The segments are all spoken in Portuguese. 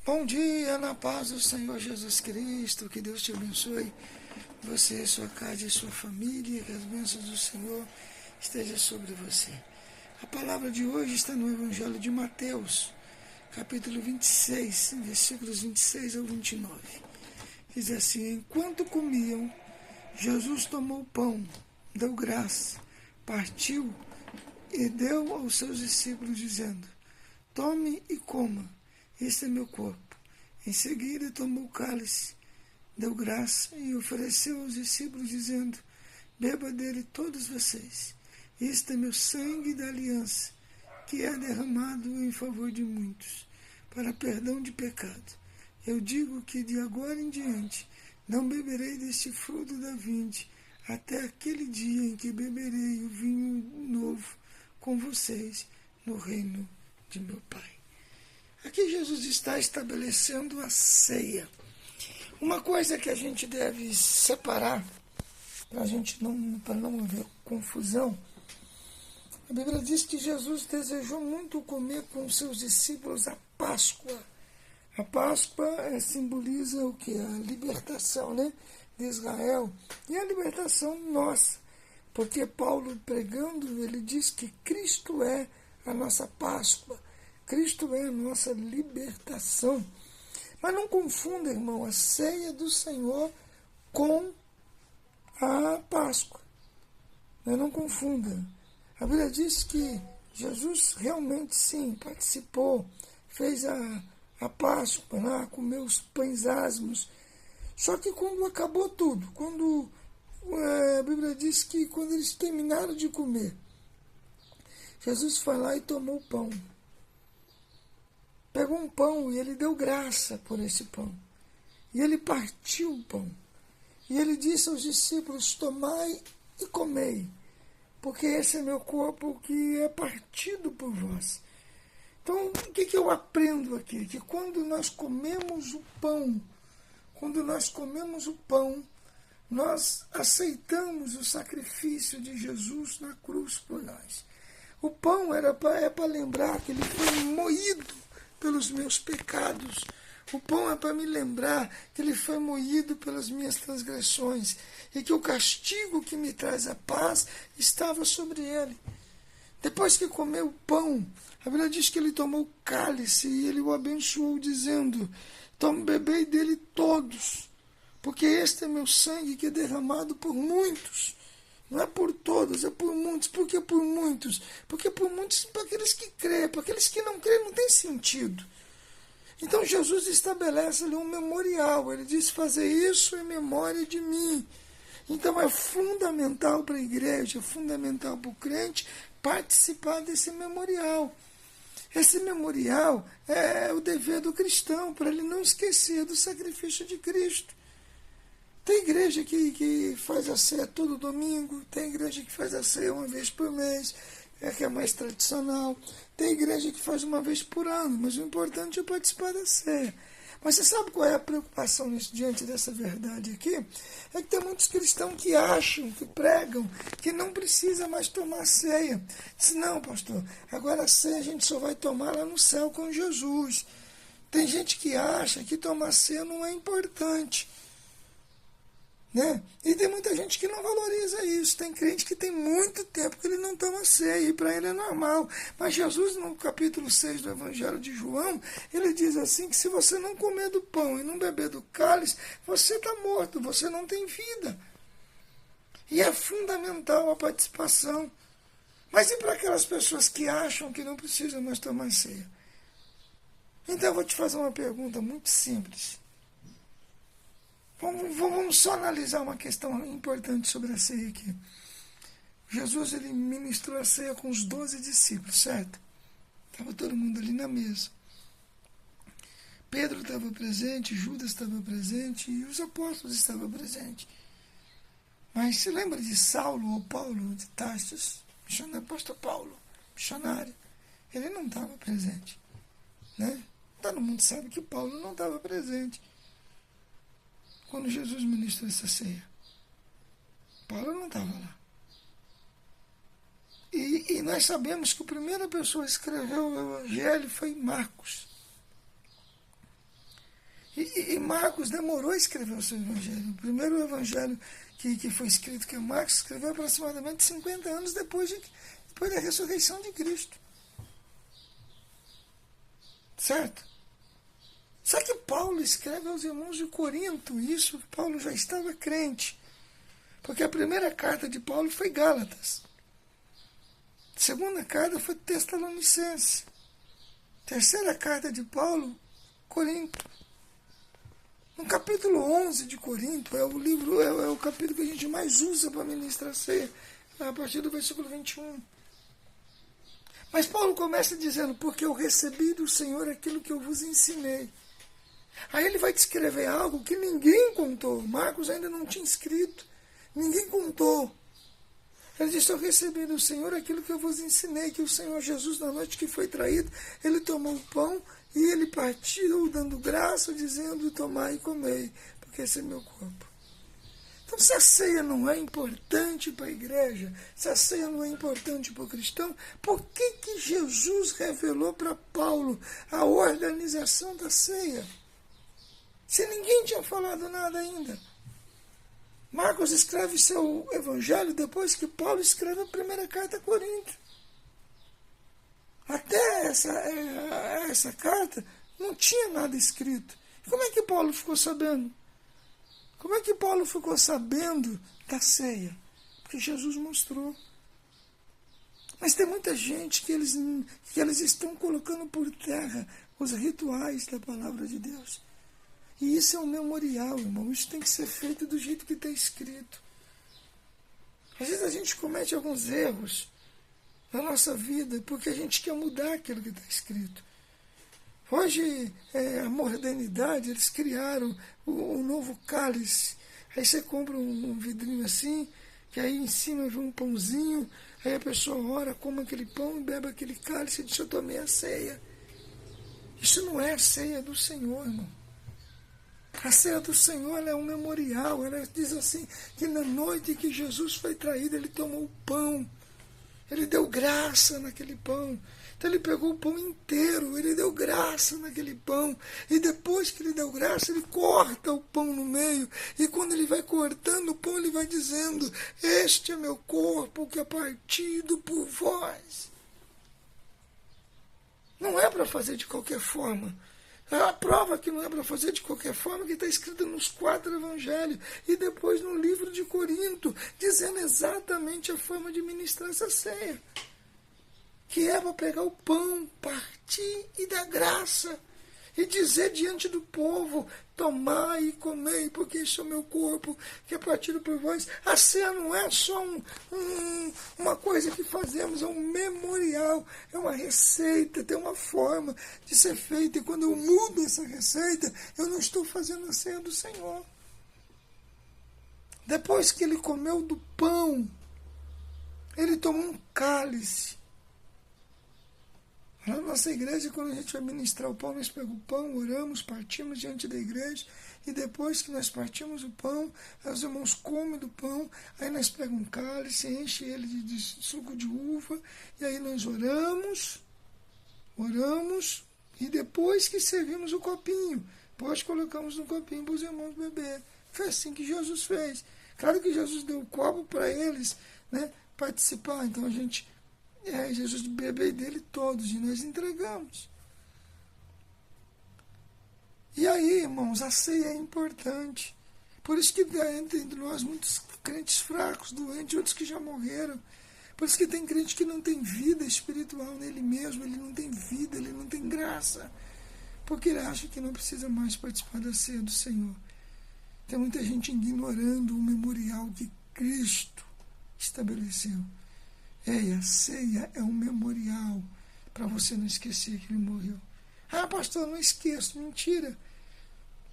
Bom dia, na paz do Senhor Jesus Cristo, que Deus te abençoe, você, sua casa e sua família, que as bênçãos do Senhor estejam sobre você. A palavra de hoje está no Evangelho de Mateus, capítulo 26, versículos 26 ao 29. Diz assim: enquanto comiam, Jesus tomou o pão, deu graça, partiu e deu aos seus discípulos, dizendo: tome e coma, este é meu corpo. Em seguida tomou o cálice, deu graça e ofereceu aos discípulos, dizendo: beba dele todos vocês. Este é meu sangue da aliança, que é derramado em favor de muitos, para perdão de pecado. Eu digo que de agora em diante não beberei deste fruto da vinde, até aquele dia em que beberei o vinho novo com vocês no reino de meu Pai. Aqui Jesus está estabelecendo a ceia. Uma coisa que a gente deve separar, para não haver confusão, a Bíblia diz que Jesus desejou muito comer com seus discípulos a Páscoa. A Páscoa simboliza o que? A libertação, né, de Israel e a libertação nossa. Porque Paulo, pregando, ele diz que Cristo é a nossa Páscoa. Cristo é a nossa libertação. Mas não confunda, irmão, a ceia do Senhor com a Páscoa. Não confunda. A Bíblia diz que Jesus realmente, sim, participou, fez a Páscoa, né, comeu os pães asmos. Só que quando acabou tudo, quando a Bíblia diz que quando eles terminaram de comer, Jesus foi lá e tomou o pão. Pegou um pão e ele deu graça por esse pão. E ele partiu o pão. E ele disse aos discípulos: tomai e comei, porque esse é meu corpo que é partido por vós. Então, o que eu aprendo aqui? Que quando nós comemos o pão, nós aceitamos o sacrifício de Jesus na cruz por nós. O pão é para lembrar que ele foi moído pelos meus pecados. O pão é para me lembrar que ele foi moído pelas minhas transgressões e que o castigo que me traz a paz estava sobre ele. Depois que comeu o pão, a Bíblia diz que ele tomou o cálice e ele o abençoou, dizendo: bebei dele todos, porque este é meu sangue que é derramado por muitos. Não é por todos, é por muitos. Por que por muitos? Porque por muitos, para aqueles que creem, para aqueles que não creem, não tem sentido. Então Jesus estabelece ali um memorial. Ele diz: fazer isso em memória de mim. Então é fundamental para a igreja, é fundamental para o crente participar desse memorial. Esse memorial é o dever do cristão, para ele não esquecer do sacrifício de Cristo. Tem igreja que faz a ceia todo domingo, tem igreja que faz a ceia uma vez por mês, que é mais tradicional. Tem igreja que faz uma vez por ano, mas o importante é participar da ceia. Mas você sabe qual é a preocupação diante dessa verdade aqui? É que tem muitos cristãos que acham, que pregam, que não precisa mais tomar ceia. Diz: não, pastor, agora a ceia a gente só vai tomar lá no céu com Jesus. Tem gente que acha que tomar ceia não é importante. Né? E tem muita gente que não valoriza isso. Tem crente que tem muito tempo que ele não toma ceia, e para ele é normal. Mas Jesus, no capítulo 6 do Evangelho de João, ele diz assim, que se você não comer do pão e não beber do cálice, você está morto, você não tem vida. E é fundamental a participação. Mas e para aquelas pessoas que acham que não precisam mais tomar ceia? Então eu vou te fazer uma pergunta muito simples. Vamos só analisar uma questão importante sobre a ceia aqui. Jesus, ele ministrou a ceia com os 12 discípulos, certo? Estava todo mundo ali na mesa. Pedro estava presente, Judas estava presente e os apóstolos estavam presentes. Mas se lembra de Saulo ou Paulo de Tarso, apóstolo Paulo, missionário? Ele não estava presente. Né? Todo mundo sabe que Paulo não estava presente quando Jesus ministrou essa ceia. Paulo não estava lá. E nós sabemos que a primeira pessoa que escreveu o Evangelho foi Marcos. E Marcos demorou a escrever o seu evangelho. O primeiro evangelho que foi escrito, que Marcos escreveu aproximadamente 50 anos depois da ressurreição de Cristo. Certo? Só que Paulo escreve aos irmãos de Corinto, isso Paulo já estava crente. Porque a primeira carta de Paulo foi Gálatas. A segunda carta foi Tessalonicense. A terceira carta de Paulo, Corinto. No capítulo 11 de Corinto, é o capítulo que a gente mais usa para ministrar a ceia, a partir do versículo 21. Mas Paulo começa dizendo, porque eu recebi do Senhor aquilo que eu vos ensinei. Aí ele vai descrever algo que ninguém contou. Marcos ainda não tinha escrito. Ninguém contou. Ele disse, eu recebi do Senhor aquilo que eu vos ensinei, que o Senhor Jesus, na noite que foi traído, ele tomou o pão e ele partiu, dando graça, dizendo, tomai e comei, porque esse é meu corpo. Então, se a ceia não é importante para a igreja, se a ceia não é importante para o cristão, por que Jesus revelou para Paulo a organização da ceia? Se ninguém tinha falado nada ainda. Marcos escreve seu evangelho depois que Paulo escreve a primeira carta a Corinto. Até essa carta não tinha nada escrito. E como é que Paulo ficou sabendo? Como é que Paulo ficou sabendo da ceia? Porque Jesus mostrou. Mas tem muita gente que eles estão colocando por terra os rituais da palavra de Deus. E isso é um memorial, irmão. Isso tem que ser feito do jeito que está escrito. Às vezes a gente comete alguns erros na nossa vida porque a gente quer mudar aquilo que está escrito. Hoje, a modernidade, eles criaram o novo cálice. Aí você compra um vidrinho assim, que aí em cima vem um pãozinho, aí a pessoa ora, come aquele pão e bebe aquele cálice e diz, eu tomei a ceia. Isso não é a ceia do Senhor, irmão. A ceia do Senhor é um memorial. Ela diz assim, que na noite que Jesus foi traído, ele tomou o pão. Ele deu graça naquele pão. Então ele pegou o pão inteiro, ele deu graça naquele pão. E depois que ele deu graça, ele corta o pão no meio. E quando ele vai cortando o pão, ele vai dizendo, este é meu corpo que é partido por vós. Não é para fazer de qualquer forma. A prova que não é para fazer de qualquer forma, que está escrita nos 4 evangelhos e depois no livro de Corinto, dizendo exatamente a forma de ministrar essa ceia. Que é para pegar o pão, partir e dar graça. E dizer diante do povo, tomai e comei, porque isso é o meu corpo, que é partido por vós. A ceia não é só uma coisa que fazemos, é um memorial, é uma receita, tem uma forma de ser feita. E quando eu mudo essa receita, eu não estou fazendo a ceia do Senhor. Depois que ele comeu do pão, ele tomou um cálice. Na nossa igreja, quando a gente vai ministrar o pão, nós pegamos o pão, oramos, partimos diante da igreja, e depois que nós partimos o pão, os irmãos comem do pão, aí nós pegamos um cálice, enche ele de suco de uva, e aí nós oramos, e depois que servimos o copinho, depois colocamos no copinho para os irmãos beber. Foi assim que Jesus fez. Claro que Jesus deu o copo para eles, né, participar, então a gente... Jesus bebeu dele todos e nós entregamos. E aí, irmãos, a ceia é importante. Por isso que entre nós muitos crentes fracos, doentes, outros que já morreram. Por isso que tem crente que não tem vida espiritual nele mesmo, ele não tem vida, ele não tem graça. Porque ele acha que não precisa mais participar da ceia do Senhor. Tem muita gente ignorando o memorial que Cristo estabeleceu. A ceia é um memorial para você não esquecer que ele morreu. Ah, pastor, não esqueço. Mentira.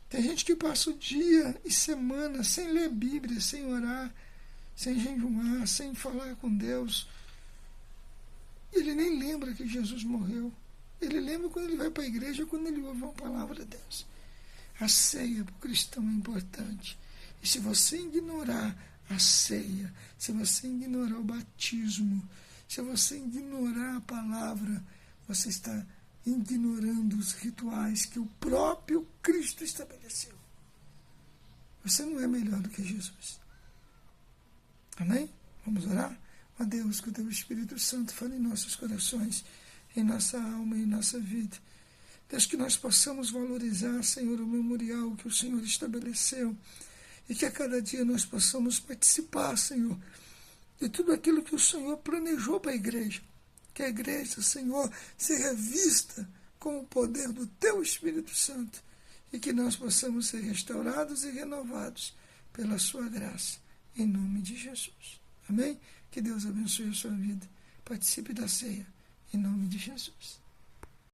Tem gente que passa o dia e semana sem ler Bíblia, sem orar, sem jejuar, sem falar com Deus. Ele nem lembra que Jesus morreu. Ele lembra quando ele vai para a igreja, quando ele ouve uma palavra de Deus. A ceia para o cristão é importante. E se você ignorar a ceia, se você ignorar o batismo, se você ignorar a palavra, você está ignorando os rituais que o próprio Cristo estabeleceu. Você não é melhor do que Jesus. Amém? Vamos orar? Ó Deus, que o Teu Espírito Santo fale em nossos corações, em nossa alma e em nossa vida. Deus, que nós possamos valorizar, Senhor, o memorial que o Senhor estabeleceu e que a cada dia nós possamos participar, Senhor, de tudo aquilo que o Senhor planejou para a igreja. Que a igreja, Senhor, se revista com o poder do Teu Espírito Santo e que nós possamos ser restaurados e renovados pela Sua graça, em nome de Jesus. Amém? Que Deus abençoe a sua vida. Participe da ceia, em nome de Jesus.